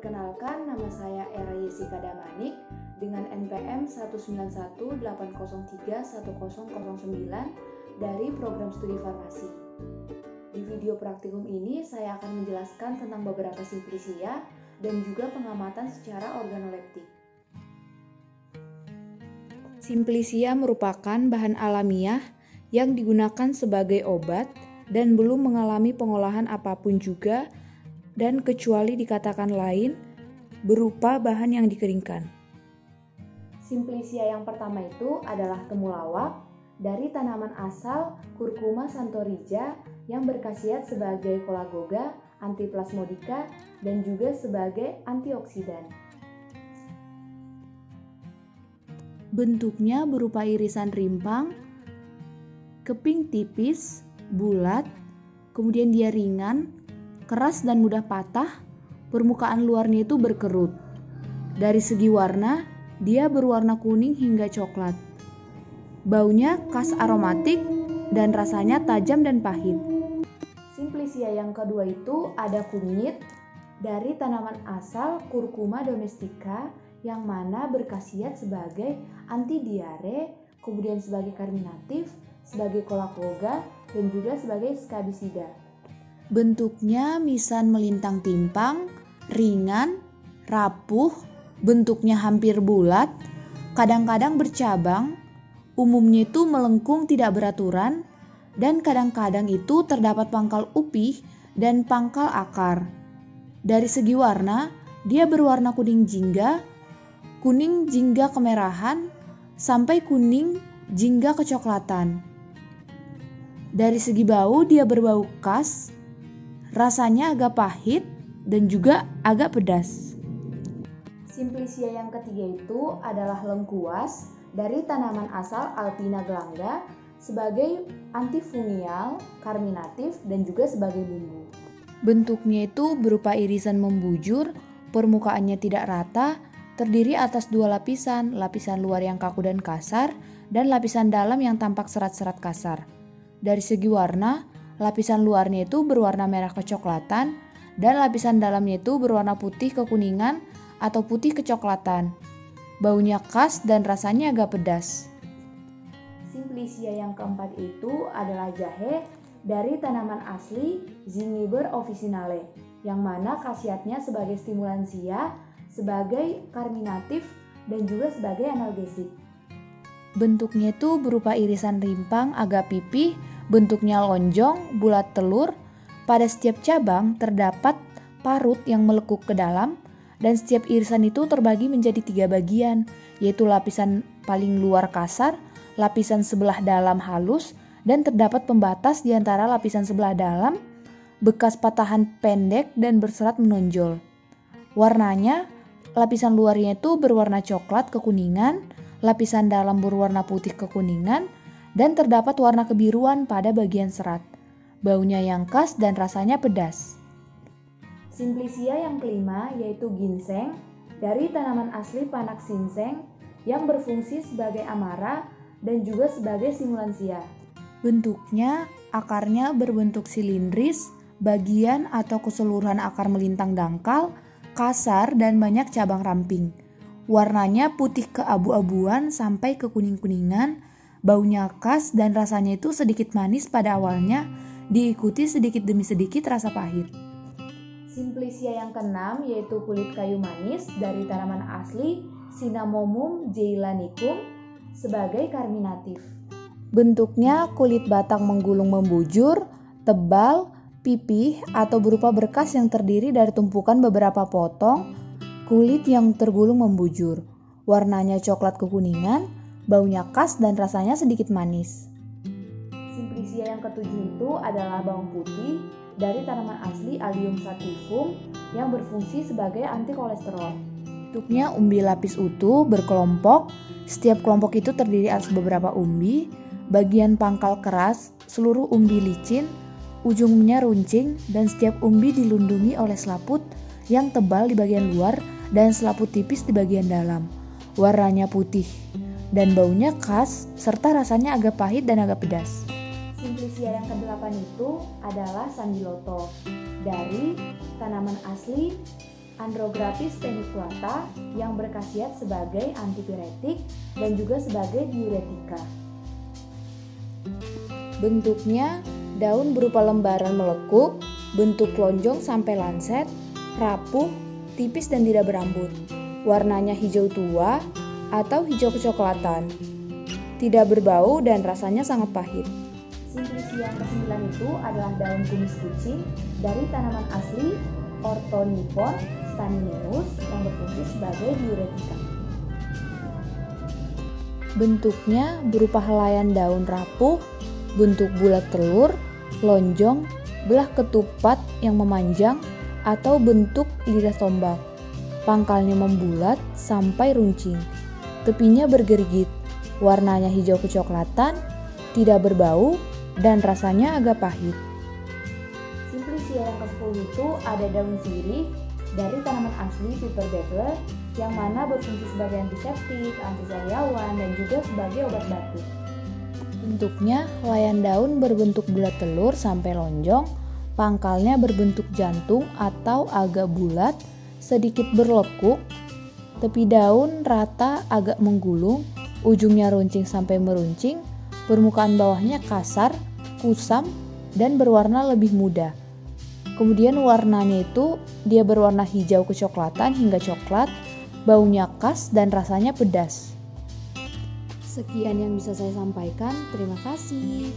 Perkenalkan, nama saya Era Yesika Damanik dengan NPM 191803109 dari program studi farmasi. Di video praktikum ini saya akan menjelaskan tentang beberapa simplisia dan juga pengamatan secara organoleptik. Simplisia merupakan bahan alamiah yang digunakan sebagai obat dan belum mengalami pengolahan apapun juga dan kecuali dikatakan lain berupa bahan yang dikeringkan. Simplisia yang pertama itu adalah temulawak dari tanaman asal Curcuma santorija yang berkhasiat sebagai kolagoga, antiplasmodika, dan juga sebagai antioksidan. Bentuknya berupa irisan rimpang, keping tipis, bulat, kemudian dia ringan, keras dan mudah patah, permukaan luarnya itu berkerut. Dari segi warna, dia berwarna kuning hingga coklat. Baunya khas aromatik dan rasanya tajam dan pahit. Simplisia yang kedua itu ada kunyit dari tanaman asal Curcuma domestica yang mana berkhasiat sebagai anti diare, kemudian sebagai karminatif, sebagai kolagoga, dan juga sebagai skabisida. Bentuknya misan melintang timpang, ringan, rapuh, bentuknya hampir bulat, kadang-kadang bercabang, umumnya itu melengkung tidak beraturan, dan kadang-kadang itu terdapat pangkal upih dan pangkal akar. Dari segi warna, dia berwarna kuning jingga kemerahan, sampai kuning jingga kecoklatan. Dari segi bau, dia berbau khas, rasanya agak pahit dan juga agak pedas. Simplisia yang ketiga itu adalah lengkuas dari tanaman asal Alpina glangga sebagai antifungial, karminatif, dan juga sebagai bumbu. Bentuknya itu berupa irisan membujur, permukaannya tidak rata, terdiri atas dua lapisan, lapisan luar yang kaku dan kasar, dan lapisan dalam yang tampak serat-serat kasar. Dari segi warna, lapisan luarnya itu berwarna merah kecoklatan dan lapisan dalamnya itu berwarna putih kekuningan atau putih kecoklatan. Baunya khas dan rasanya agak pedas. Simplisia yang keempat itu adalah jahe dari tanaman asli Zingiber officinale yang mana khasiatnya sebagai stimulansia, sebagai karminatif, dan juga sebagai analgesik. Bentuknya itu berupa irisan rimpang agak pipih, bentuknya lonjong, bulat telur. Pada setiap cabang terdapat parut yang melekuk ke dalam, dan setiap irisan itu terbagi menjadi 3 bagian, yaitu lapisan paling luar kasar, lapisan sebelah dalam halus, dan terdapat pembatas di antara lapisan sebelah dalam, bekas patahan pendek dan berserat menonjol. Warnanya, lapisan luarnya itu berwarna coklat kekuningan, lapisan dalam berwarna putih kekuningan, dan terdapat warna kebiruan pada bagian serat. Baunya yang khas dan rasanya pedas. Simplisia yang kelima yaitu ginseng dari tanaman asli panak sinseng yang berfungsi sebagai amara dan juga sebagai stimulansia. Bentuknya, akarnya berbentuk silindris, bagian atau keseluruhan akar melintang dangkal, kasar dan banyak cabang ramping. Warnanya putih keabu-abuan sampai ke kuning-kuningan. Baunya khas dan rasanya itu sedikit manis pada awalnya, diikuti sedikit demi sedikit rasa pahit. Simplisia yang keenam yaitu kulit kayu manis dari tanaman asli Cinnamomum jeilanicum sebagai karminatif. Bentuknya kulit batang menggulung membujur, tebal, pipih atau berupa berkas yang terdiri dari tumpukan beberapa potong kulit yang tergulung membujur. Warnanya coklat kekuningan, baunya khas dan rasanya sedikit manis. Simplisia yang ketujuh itu adalah bawang putih dari tanaman asli Allium sativum yang berfungsi sebagai anti kolesterol. Bentuknya umbi lapis utuh berkelompok, setiap kelompok itu terdiri atas beberapa umbi, bagian pangkal keras, seluruh umbi licin, ujungnya runcing, dan setiap umbi dilindungi oleh selaput yang tebal di bagian luar dan selaput tipis di bagian dalam. Warnanya putih dan baunya khas serta rasanya agak pahit dan agak pedas. Simplisia yang ke-8 itu adalah sandiloto dari tanaman asli Andrographis paniculata yang berkhasiat sebagai antipiretik dan juga sebagai diuretika. Bentuknya daun berupa lembaran melekuk, bentuk lonjong sampai lancet, rapuh, tipis dan tidak berambut. Warnanya hijau tua atau hijau kecoklatan. Tidak berbau dan rasanya sangat pahit. Simplicia yang ke-9 itu adalah daun kumis kucing dari tanaman asli Orthonipon stamineus yang berfungsi sebagai diuretika. Bentuknya berupa helaian daun rapuh, bentuk bulat telur, lonjong, belah ketupat yang memanjang, atau bentuk lidah tombak. Pangkalnya membulat sampai runcing. Tepinya bergerigit. Warnanya hijau kecoklatan, tidak berbau, dan rasanya agak pahit. Simplicia yang ke-10 itu ada daun sirih dari tanaman asli Piper Bettler yang mana berfungsi sebagai antiseptik, antisariawan, dan juga sebagai obat batuk. Bentuknya helaian daun berbentuk bulat telur sampai lonjong, pangkalnya berbentuk jantung atau agak bulat, sedikit berlekuk, tepi daun rata agak menggulung, ujungnya runcing sampai meruncing, permukaan bawahnya kasar, kusam, dan berwarna lebih muda. Kemudian warnanya itu dia berwarna hijau kecoklatan hingga coklat, baunya khas dan rasanya pedas. Sekian yang bisa saya sampaikan, terima kasih.